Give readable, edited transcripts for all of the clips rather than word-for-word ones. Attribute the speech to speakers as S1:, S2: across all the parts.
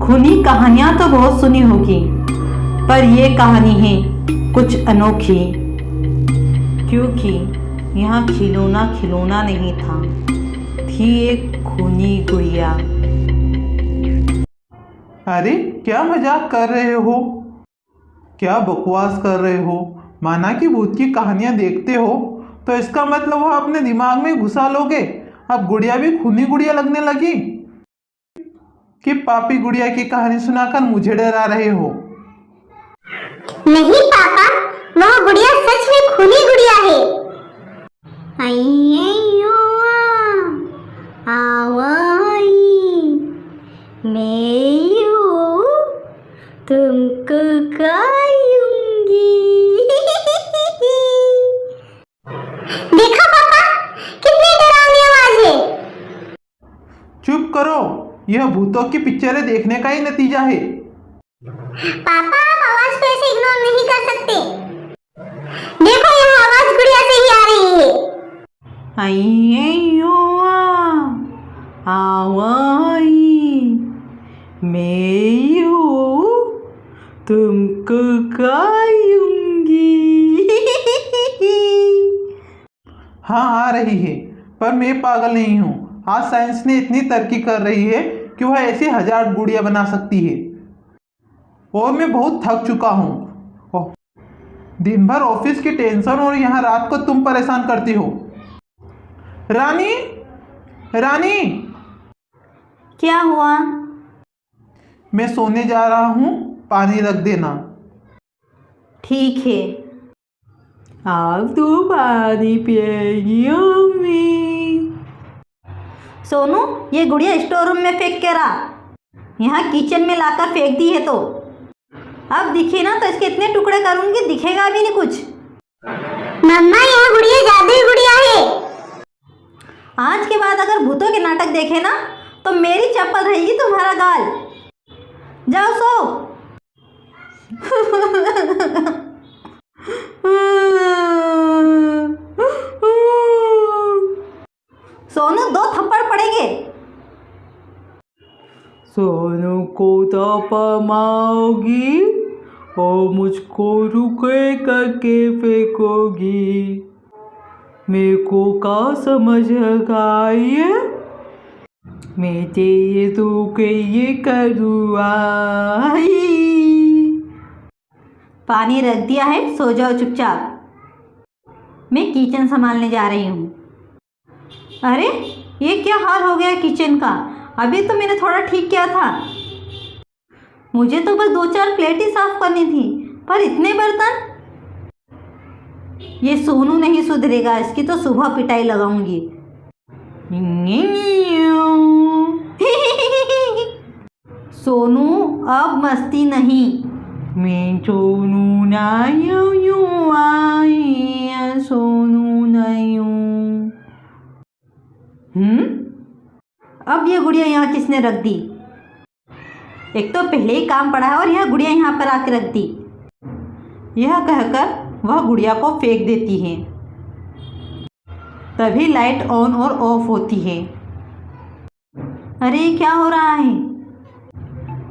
S1: खूनी कहानियां तो बहुत सुनी होगी, पर ये कहानी है कुछ अनोखी, क्योंकि यहाँ खिलौना खिलौना नहीं था, थी एक खूनी गुड़िया।
S2: अरे क्या मजाक कर रहे हो? क्या बकवास कर रहे हो? माना कि भूत की कहानियां देखते हो तो इसका मतलब वह अपने दिमाग में घुसा लोगे। अब गुड़िया भी खूनी गुड़िया लगने लगी कि पापी गुड़िया की कहानी सुनाकर मुझे डरा रहे हो?
S3: नहीं पापा, वह गुड़िया सच में खूनी गुड़िया है। अय्यो आवाई मैं तुमको खाऊंगी। देखा पापा, कितनी डरावनी आवाज है।
S2: चुप करो, यह भूतों की पिक्चरें देखने का ही नतीजा है।
S3: पापा, आप आवाज को ऐसे इग्नोर नहीं कर सकते। देखो, यह आवाज गुड़िया से ही आ रही है।
S1: अय्यो आवाई मैं तुमको खाऊंगी।
S2: हाँ आ रही है, पर मैं पागल नहीं हूँ। आज साइंस ने इतनी तरक्की कर रही है कि वह ऐसी 1000 गुड़िया बना सकती है। और मैं बहुत थक चुका हूँ। दिन भर ऑफिस की टेंशन और यहाँ रात को तुम परेशान करती हो। रानी, रानी,
S1: क्या हुआ?
S2: मैं सोने जा रहा हूँ, पानी रख देना।
S1: ठीक है। आप तो पानी पिएगी अम्मी। सोनू, ये गुड़िया स्टोर रूम में फेंक के रहा, यहाँ किचन में लाकर फेंक दी है। तो अब दिखे ना तो इसके इतने टुकड़े करूंगी, दिखेगा भी नहीं कुछ।
S3: मम्मा, यह गुड़िया जादुई गुड़िया है।
S1: आज के बाद अगर भूतों के नाटक देखे ना तो मेरी चप्पल रहेगी तुम्हारा गाल। जाओ सो। सोनू, 2 थप्पड़ पड़ेंगे। सोनू को तपामाओगी और मुझको रुके करके फेंकोगी। मेरे को का समझ आइए, मैं तेरे तो के ये करूँगा। पानी रख दिया है, सो जाओ चुपचाप। मैं किचन संभालने जा रही हूँ। अरे ये क्या हाल हो गया किचन का? अभी तो मैंने थोड़ा ठीक किया था। मुझे तो बस 2-4 प्लेट ही साफ करनी थी, पर इतने बर्तन। ये सोनू नहीं सुधरेगा, इसकी तो सुबह पिटाई लगाऊंगी। सोनू, अब मस्ती नहीं। मैं सोनू नहीं आई, सोनू नहीं हूँ। अब ये गुड़िया यहाँ किसने रख दी? एक तो पहले ही काम पड़ा है और यह गुड़िया यहाँ पर आके रख दी। यह कहकर वह गुड़िया को फेंक देती है। तभी लाइट ऑन और ऑफ होती है। अरे क्या हो रहा है?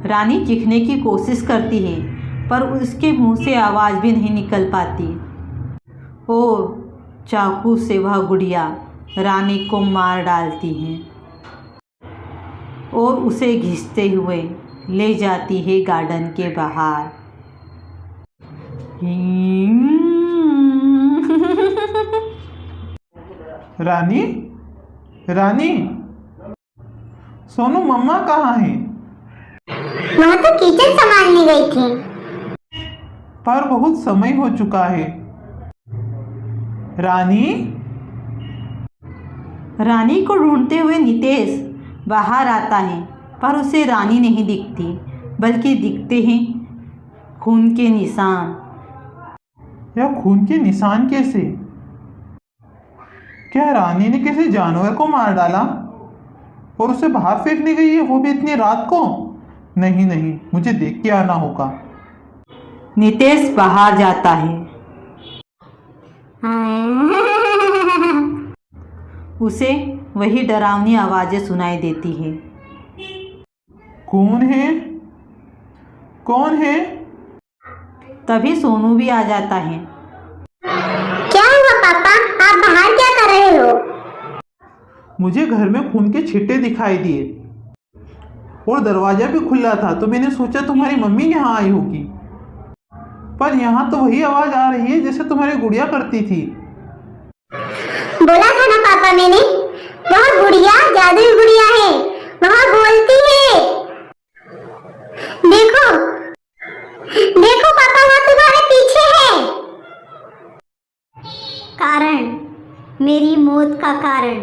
S1: रानी चीखने की कोशिश करती है, पर उसके मुंह से आवाज़ भी नहीं निकल पाती। और चाकू से वह गुड़िया रानी को मार डालती है और उसे घिसते हुए ले जाती है गार्डन के बाहर।
S2: रानी, रानी, सोनू मम्मा कहाँ है?
S3: वह तो किचन संभालने गई थी।
S2: पर बहुत समय हो चुका है। रानी,
S1: रानी को ढूंढते हुए नितेश बाहर आता है, पर उसे रानी नहीं दिखती, बल्कि दिखते हैं खून के निशान।
S2: यह खून के निशान कैसे? क्या रानी ने किसी जानवर को मार डाला और उसे बाहर फेंकने गई है, वो भी इतनी रात को? नहीं नहीं, मुझे देख के आना होगा।
S1: नितेश बाहर जाता है। उसे वही डरावनी आवाजें सुनाई देती है।
S2: कौन है? कौन है?
S1: तभी सोनू भी आ जाता है।
S3: क्या हुआ पापा, आप बाहर क्या कर रहे हो?
S2: मुझे घर में खून के छिट्टे दिखाई दिए और दरवाजा भी खुला था, तो मैंने सोचा तुम्हारी मम्मी यहाँ आई होगी। पर यहाँ तो वही आवाज आ रही है जैसे तुम्हारी गुड़िया करती थी।
S3: बोला था ना पापा मैंने, वह गुड़िया जादुई गुड़िया है, वह बोलती है। देखो देखो पापा, वह तुम्हारे पीछे है। कारण, मेरी मौत का कारण।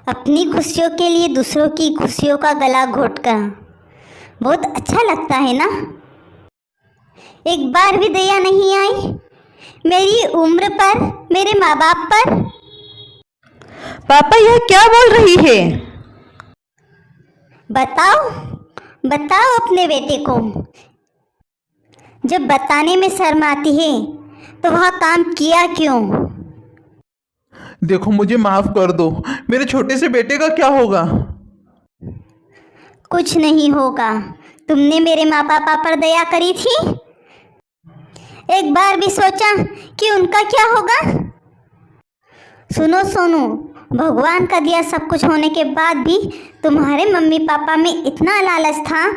S3: अपनी खुशियों के लिए दूसरों की खुशियों का गला घोटकर बहुत अच्छा लगता है ना। एक बार भी दया नहीं आई मेरी उम्र पर, मेरे माँ बाप पर।
S1: पापा यह क्या बोल रही है?
S3: बताओ बताओ अपने बेटे को। जब बताने में शर्म आती है तो वह काम किया क्यों?
S2: देखो मुझे माफ कर दो, मेरे छोटे से बेटे का क्या होगा?
S3: कुछ नहीं होगा। तुमने मेरे माँ पापा पर दया करी थी? एक बार भी सोचा कि उनका क्या होगा? सुनो सोनू, भगवान का दिया सब कुछ होने के बाद भी तुम्हारे मम्मी पापा में इतना लालच था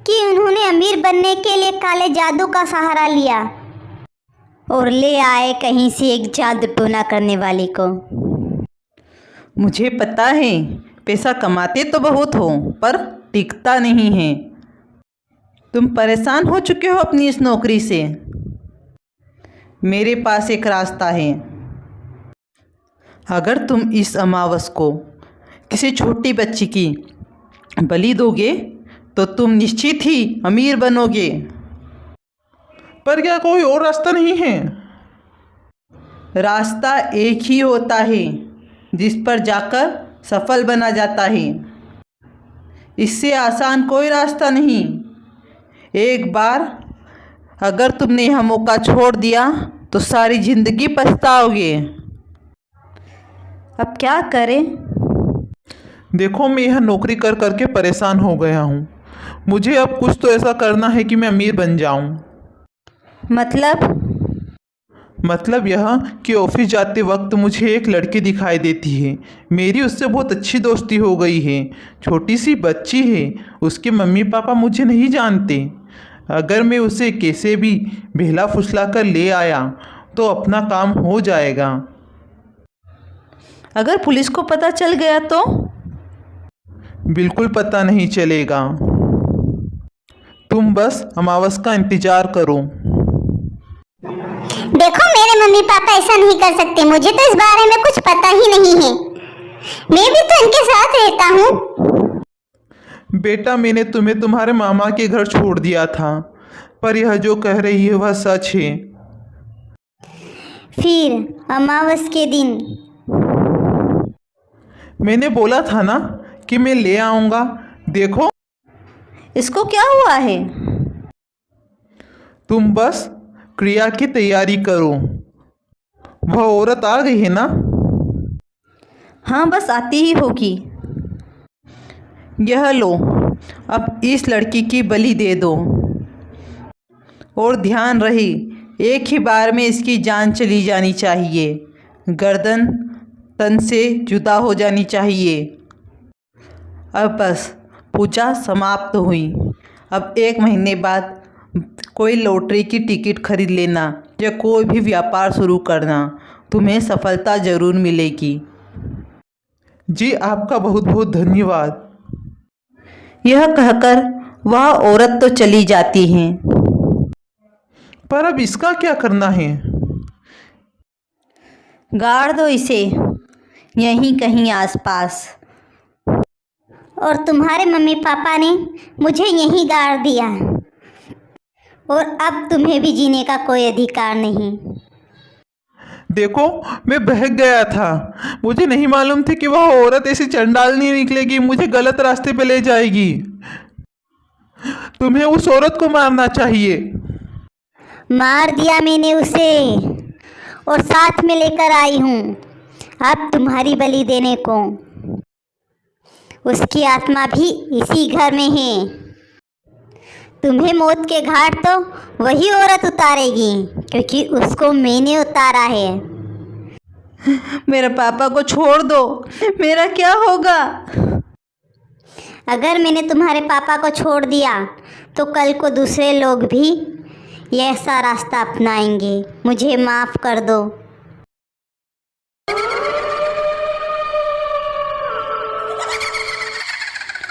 S3: कि उन्होंने अमीर बनने के लिए काले जादू का सहारा लिया और ले आए कहीं से एक जादू टोना करने वाले को।
S1: मुझे पता है, पैसा कमाते तो बहुत हो पर टिकता नहीं है। तुम परेशान हो चुके हो अपनी इस नौकरी से। मेरे पास एक रास्ता है। अगर तुम इस अमावस को किसी छोटी बच्ची की बलि दोगे तो तुम निश्चित ही अमीर बनोगे।
S2: पर क्या कोई और रास्ता नहीं है?
S1: रास्ता एक ही होता है जिस पर जाकर सफल बना जाता है। इससे आसान कोई रास्ता नहीं। एक बार अगर तुमने यह मौका छोड़ दिया तो सारी जिंदगी पछताओगे। अब क्या करें?
S2: देखो मैं यह नौकरी कर करके परेशान हो गया हूँ। मुझे अब कुछ तो ऐसा करना है कि मैं अमीर बन जाऊँ। मतलब यह कि ऑफिस जाते वक्त मुझे एक लड़की दिखाई देती है। मेरी उससे बहुत अच्छी दोस्ती हो गई है। छोटी सी बच्ची है, उसके मम्मी पापा मुझे नहीं जानते। अगर मैं उसे कैसे भी बहला फुसला कर ले आया तो अपना काम हो जाएगा।
S1: अगर पुलिस को पता चल गया तो?
S2: बिल्कुल पता नहीं चलेगा। तुम बस अमावस का इंतजार करो।
S3: देखो मेरे मम्मी पापा ऐसा नहीं कर सकते, मुझे तो इस बारे में कुछ पता ही नहीं है। मैं भी तो इनके साथ रहता हूँ।
S2: बेटा मैंने तुम्हें तुम्हारे मामा के घर छोड़ दिया था, पर यह जो कह रही है वह सच है।
S3: फिर अमावस के दिन
S2: मैंने बोला था ना कि मैं ले आऊँगा। देखो
S1: इसको क्या हुआ है?
S2: तुम बस क्रिया की तैयारी करो। वह औरत आ गई है ना?
S1: हाँ बस आती ही होगी। यह लो, अब इस लड़की की बलि दे दो। और ध्यान रहे, एक ही बार में इसकी जान चली जानी चाहिए। गर्दन तन से जुदा हो जानी चाहिए। अब बस पूजा समाप्त हुई। अब 1 महीने बाद कोई लॉटरी की टिकट खरीद लेना या कोई भी व्यापार शुरू करना, तुम्हें सफलता ज़रूर मिलेगी।
S2: जी आपका बहुत बहुत धन्यवाद।
S1: यह कहकर वह औरत तो चली जाती है।
S2: पर अब इसका क्या करना है?
S1: गाड़ दो इसे यहीं कहीं आसपास।
S3: और तुम्हारे मम्मी पापा ने मुझे यहीं गाड़ दिया और अब तुम्हें भी जीने का कोई अधिकार नहीं।
S2: देखो मैं बहक गया था। मुझे नहीं मालूम थी कि वह औरत ऐसी चंडालनी निकलेगी, मुझे गलत रास्ते पे ले जाएगी। तुम्हें उस औरत को मारना चाहिए।
S3: मार दिया मैंने उसे और साथ में लेकर आई हूँ अब तुम्हारी बलि देने को। उसकी आत्मा भी इसी घर में है। तुम्हें मौत के घाट तो वही औरत उतारेगी, क्योंकि उसको मैंने उतारा है।
S1: मेरे पापा को छोड़ दो, मेरा क्या होगा?
S3: अगर मैंने तुम्हारे पापा को छोड़ दिया तो कल को दूसरे लोग भी ये ऐसा रास्ता अपनाएंगे। मुझे माफ़ कर दो।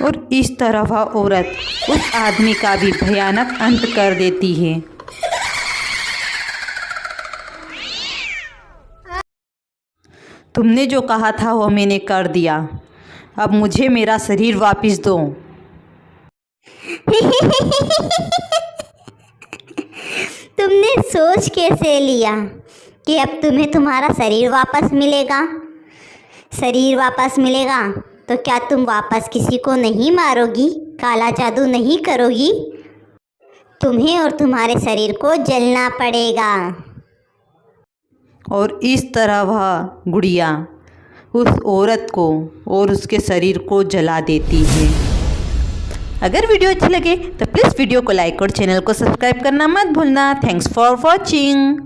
S1: और इस तरह वह औरत उस आदमी का भी भयानक अंत कर देती है। तुमने जो कहा था वो मैंने कर दिया, अब मुझे मेरा शरीर वापस दो।
S3: तुमने सोच कैसे लिया कि अब तुम्हें तुम्हारा शरीर वापस मिलेगा? शरीर वापस मिलेगा तो क्या तुम वापस किसी को नहीं मारोगी, काला जादू नहीं करोगी? तुम्हें और तुम्हारे शरीर को जलना पड़ेगा।
S1: और इस तरह वह गुड़िया उस औरत को और उसके शरीर को जला देती है। अगर वीडियो अच्छी लगे तो प्लीज़ वीडियो को लाइक और चैनल को सब्सक्राइब करना मत भूलना। Thanks for watching.